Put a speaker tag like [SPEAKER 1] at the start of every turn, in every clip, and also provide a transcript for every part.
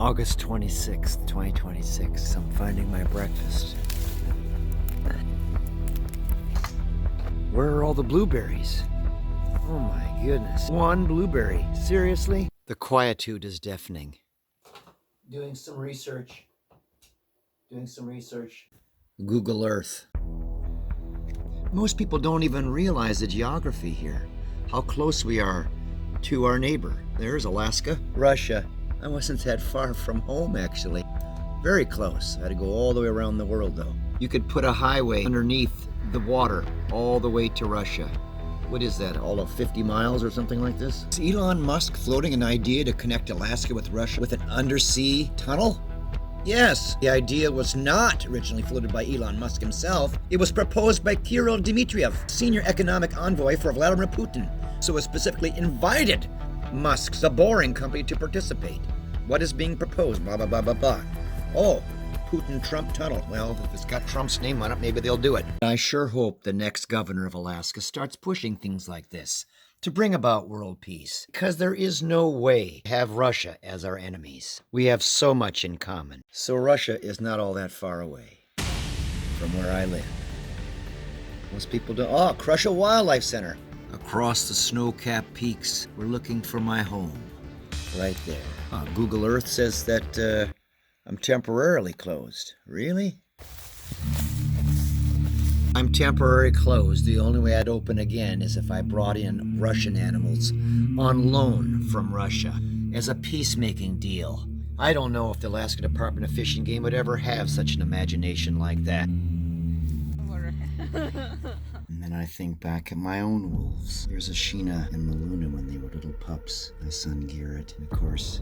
[SPEAKER 1] August 26th, 2026. I'm finding my breakfast. Where are all the blueberries? Oh my goodness. One blueberry. Seriously? The quietude is deafening. Doing some research. Google Earth. Most people don't even realize the geography here. How close we are to our neighbor. There's Alaska, Russia. I wasn't that far from home, actually. Very close. I had to go all the way around the world, though. You could put a highway underneath the water all the way to Russia. What is that, all of 50 miles or something like this? Is Elon Musk floating an idea to connect Alaska with Russia with an undersea tunnel? Yes, the idea was not originally floated by Elon Musk himself. It was proposed by Kirill Dmitriev, senior economic envoy for Vladimir Putin. So it specifically invited Musk's The Boring Company to participate. What is being proposed? Blah, blah, blah, blah, blah. Oh, Putin-Trump tunnel. Well, if it's got Trump's name on it, maybe they'll do it. I sure hope the next governor of Alaska starts pushing things like this to bring about world peace. Because there is no way to have Russia as our enemies. We have so much in common. So Russia is not all that far away from where I live. Most people don't. Oh, Kroschel Wildlife Center. Across the snow-capped peaks, we're looking for my home. Right there. Google Earth says that I'm temporarily closed. Really? I'm temporarily closed. The only way I'd open again is if I brought in Russian animals on loan from Russia as a peacemaking deal. I don't know if the Alaska Department of Fish and Game would ever have such an imagination like that. And then I think back at my own wolves. There's Ashina and Maluna when they were little pups. My son Garrett. And of course,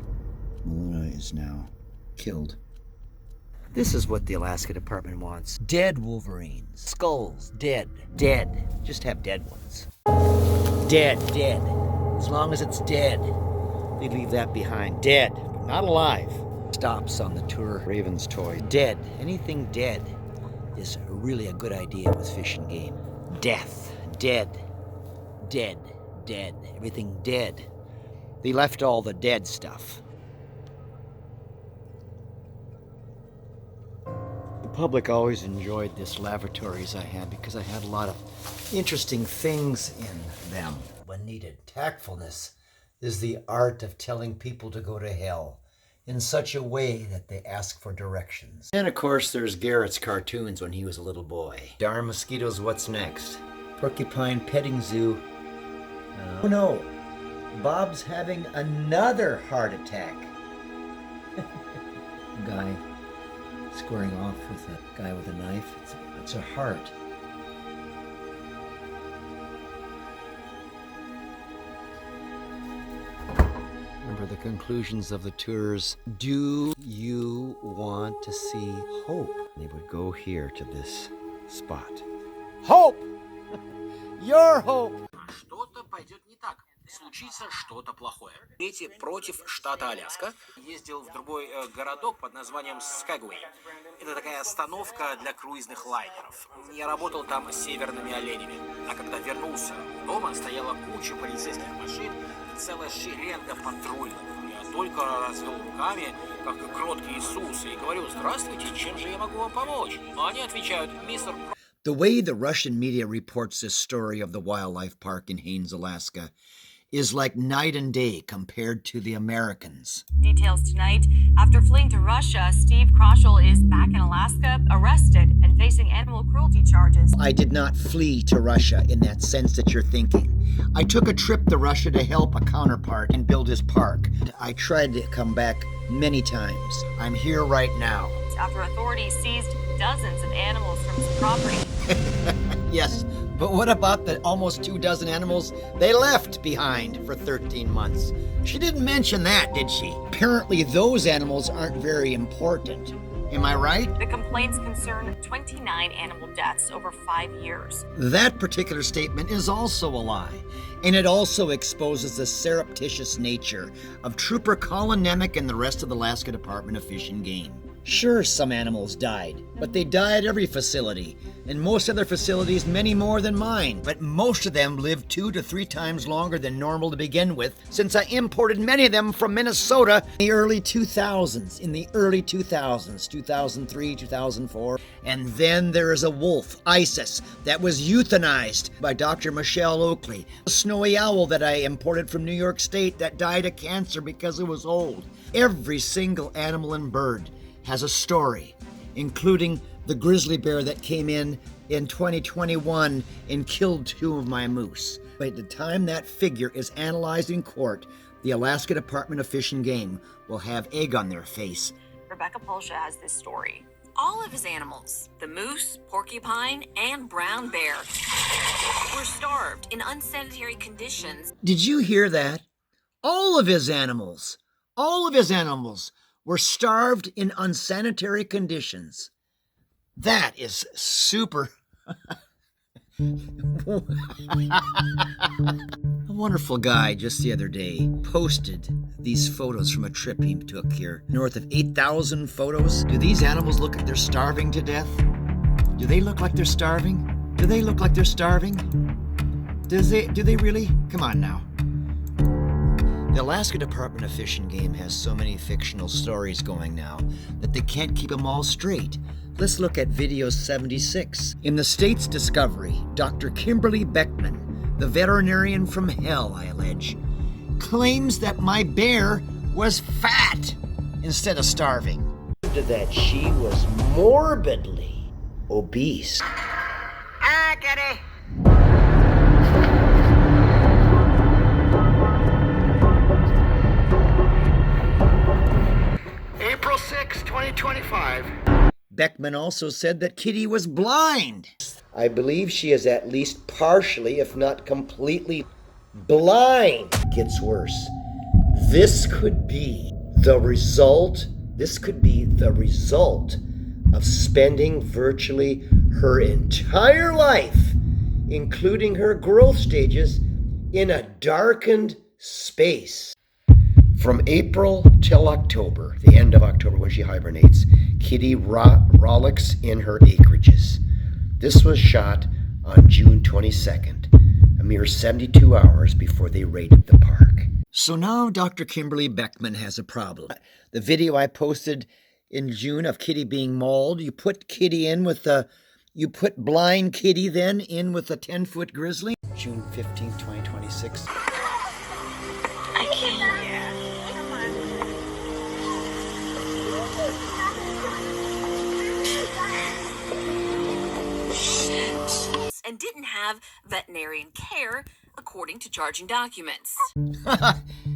[SPEAKER 1] Maluna is now killed. This is what the Alaska Department wants. Dead wolverines. Skulls. Dead. Dead. Just have dead ones. Dead. Dead. As long as it's dead. They leave that behind. Dead. But not alive. Stops on the tour. Raven's toy. Dead. Anything dead is really a good idea with Fish and Game. Death. Dead. Dead. Dead. Everything dead. They left all the dead stuff. The public always enjoyed this lavatories I had because I had a lot of interesting things in them. When needed, tactfulness is the art of telling people to go to hell in such a way that they ask for directions. And of course there's Garrett's cartoons when he was a little boy. Darn mosquitoes, what's next? Porcupine petting zoo. Oh no, Bob's having another heart attack. Guy squaring off with a guy with a knife. It's a heart. Remember the conclusions of the tours. Do you want to see hope? They would go here to this spot. Hope! Your hope!
[SPEAKER 2] Что-то пойдет не так. Случится что-то плохое. Дети против штата Аляска. Ездил в другой городок под названием Скагвей. Это такая остановка для круизных лайнеров. Я работал там с северными оленями. А когда вернулся, дома стояла куча полицейских машин и целая шеренга патрульных. Я только развел руками, как кроткий Иисус, и говорю: «Здравствуйте, чем же я могу вам помочь?» А они отвечают: «Мистер...»
[SPEAKER 1] The way the Russian media reports this story of the wildlife park in Haines, Alaska, is like night and day compared to the Americans.
[SPEAKER 3] Details tonight. After fleeing to Russia, Steve Kroschel is back in Alaska, arrested and facing animal cruelty charges.
[SPEAKER 1] I did not flee to Russia in that sense that you're thinking. I took a trip to Russia to help a counterpart and build his park. I tried to come back many times. I'm here right now.
[SPEAKER 3] After authorities seized dozens of animals from his property.
[SPEAKER 1] Yes, but what about the almost 24 animals they left behind for 13 months? She didn't mention that, did she? Apparently those animals aren't very important. Am I right?
[SPEAKER 3] The complaints concern 29 animal deaths over 5 years.
[SPEAKER 1] That particular statement is also a lie, and it also exposes the surreptitious nature of Trooper Colin Nemec and the rest of the Alaska Department of Fish and Game. Sure, some animals died, but they die at every facility. In most other facilities, many more than mine. But most of them lived 2 to 3 times longer than normal to begin with, since I imported many of them from Minnesota in the early 2000s. 2003, 2004. And then there is a wolf, Isis, that was euthanized by Dr. Michelle Oakley. A snowy owl that I imported from New York State that died of cancer because it was old. Every single animal and bird has a story, including the grizzly bear that came in 2021 and killed 2 of my moose. By the time that figure is analyzed in court, the Alaska Department of Fish and Game will have egg on their face.
[SPEAKER 3] Rebecca Polsha has this story.
[SPEAKER 4] All of his animals, the moose, porcupine, and brown bear, were starved in unsanitary conditions.
[SPEAKER 1] Did you hear that? All of his animals were starved in unsanitary conditions. That is super. A wonderful guy just the other day posted these photos from a trip he took here. North of 8,000 photos. Do these animals look like they're starving to death? Do they look like they're starving? Do they look like they're starving? Do they really? Come on now. The Alaska Department of Fish and Game has so many fictional stories going now that they can't keep them all straight. Let's look at video 76. In the state's discovery, Dr. Kimberly Beckman, the veterinarian from hell, I allege, claims that my bear was fat instead of starving. That she was morbidly obese. Ah, Kitty! April 6, 2025. Beckman also said that Kitty was blind. I believe she is at least partially, if not completely, blind. Gets worse. This could be the result of spending virtually her entire life, including her growth stages, in a darkened space. From April till October, the end of October when she hibernates, Kitty rollicks in her acreages. This was shot on June 22nd, a mere 72 hours before they raided the park. So now Dr. Kimberly Beckman has a problem. The video I posted in June of Kitty being mauled, you put blind Kitty then in with a 10-foot grizzly. June 15th, 2026.
[SPEAKER 4] I can't. And didn't have veterinarian care according to charging documents.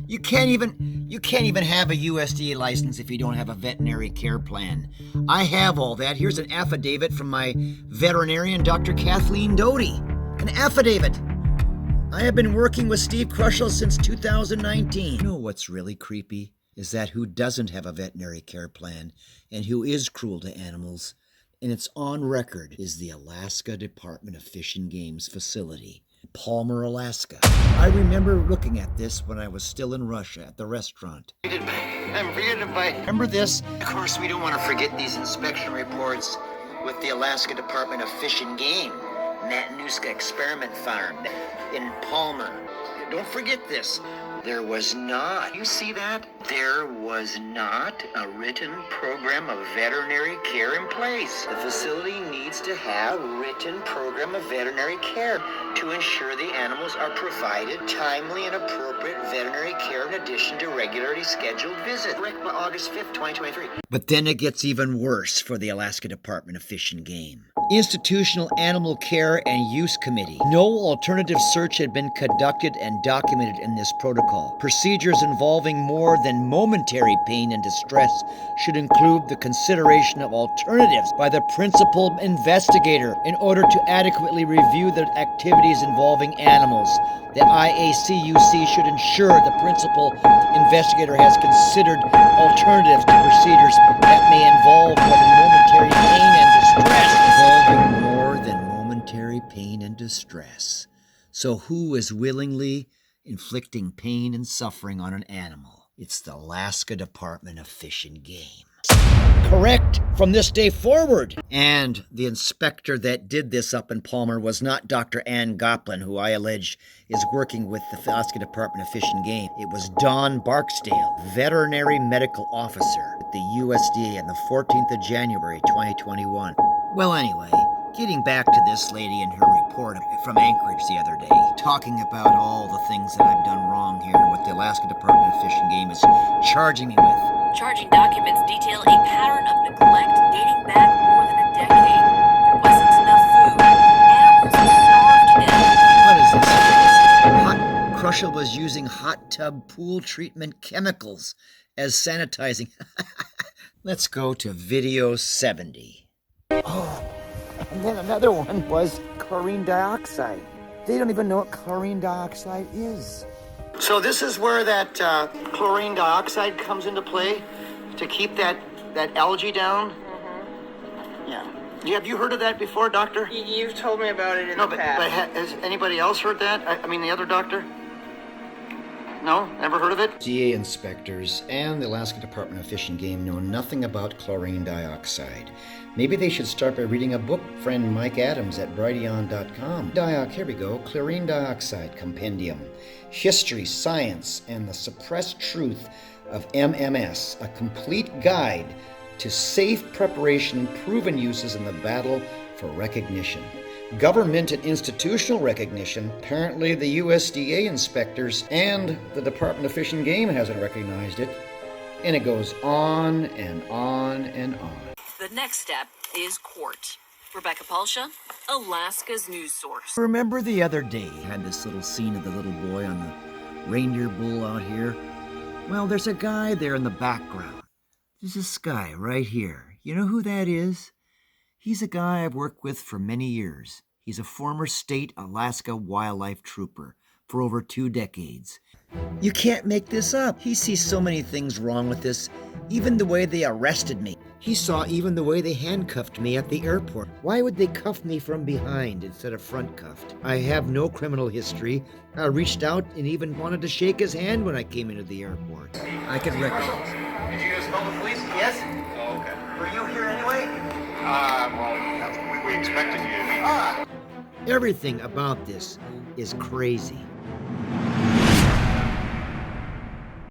[SPEAKER 1] You can't even have a USDA license if you don't have a veterinary care plan. I have all that. Here's an affidavit from my veterinarian, Dr. Kathleen Doty. An affidavit. I have been working with Steve Kroschel since 2019. You know what's really creepy is that who doesn't have a veterinary care plan and who is cruel to animals, and it's on record, is the Alaska Department of Fish and Game's facility, Palmer, Alaska. I remember looking at this when I was still in Russia at the restaurant. Remember this? Of course, we don't want to forget these inspection reports with the Alaska Department of Fish and Game, Matanuska Experiment Farm in Palmer. Don't forget this. There was not, you see that? There was not a written program of veterinary care in place. The facility needs to have a written program of veterinary care to ensure the animals are provided timely and appropriate veterinary care in addition to regularly scheduled visits. August 5th, 2023. But then it gets even worse for the Alaska Department of Fish and Game. Institutional Animal Care and Use Committee. No alternative search had been conducted and documented in this protocol. Procedures involving more than momentary pain and distress should include the consideration of alternatives by the principal investigator in order to adequately review the activities involving animals. The IACUC should ensure the principal investigator has considered alternatives to procedures that may involve more than momentary pain and distress. So who is willingly inflicting pain and suffering on an animal? It's the Alaska Department of Fish and Game. Correct from this day forward. And the inspector that did this up in Palmer was not Dr. Ann Goplin, who I allege is working with the Alaska Department of Fish and Game. It was Don Barksdale, veterinary medical officer at the USDA on the 14th of January, 2021. Well, anyway, getting back to this lady and her report from Anchorage the other day, talking about all the things that I've done wrong here and what the Alaska Department of Fish and Game is charging me with.
[SPEAKER 4] Charging documents detail a pattern of neglect dating back more than a decade. There wasn't enough food. Animals starved to death.
[SPEAKER 1] What is this? Kroschel was using hot tub pool treatment chemicals as sanitizing. Let's go to video 70. Oh, and then another one was chlorine dioxide. They don't even know what chlorine dioxide is. So this is where that chlorine dioxide comes into play to keep that algae down? Mm-hmm. Yeah. Have you heard of that before, doctor?
[SPEAKER 5] You've told me about it in the past.
[SPEAKER 1] But has anybody else heard that? I mean, the other doctor? No? Never heard of it? DA inspectors and the Alaska Department of Fish and Game know nothing about chlorine dioxide. Maybe they should start by reading a book friend Mike Adams at brighteon.com. Here we go. Chlorine Dioxide Compendium. History, Science, and the Suppressed Truth of MMS. A complete guide to safe preparation and proven uses in the battle for recognition. Government and institutional recognition. Apparently the USDA inspectors and the Department of Fish and Game hasn't recognized it. And it goes on and on and on.
[SPEAKER 4] The next step is court. Rebecca Palsha, Alaska's news source.
[SPEAKER 1] Remember the other day, I had this little scene of the little boy on the reindeer bull out here? Well, there's a guy there in the background. There's this guy right here. You know who that is? He's a guy I've worked with for many years. He's a former state Alaska wildlife trooper for over 2 decades. You can't make this up. He sees so many things wrong with this, even the way they arrested me. He saw even the way they handcuffed me at the airport. Why would they cuff me from behind instead of front cuffed? I have no criminal history. I reached out and even wanted to shake his hand when I came into the airport. I could recognize.
[SPEAKER 6] Did you guys call the police?
[SPEAKER 1] Yes?
[SPEAKER 6] Oh, okay.
[SPEAKER 1] Were you here anyway?
[SPEAKER 6] Well, we expected you to be.
[SPEAKER 1] Everything about this is crazy.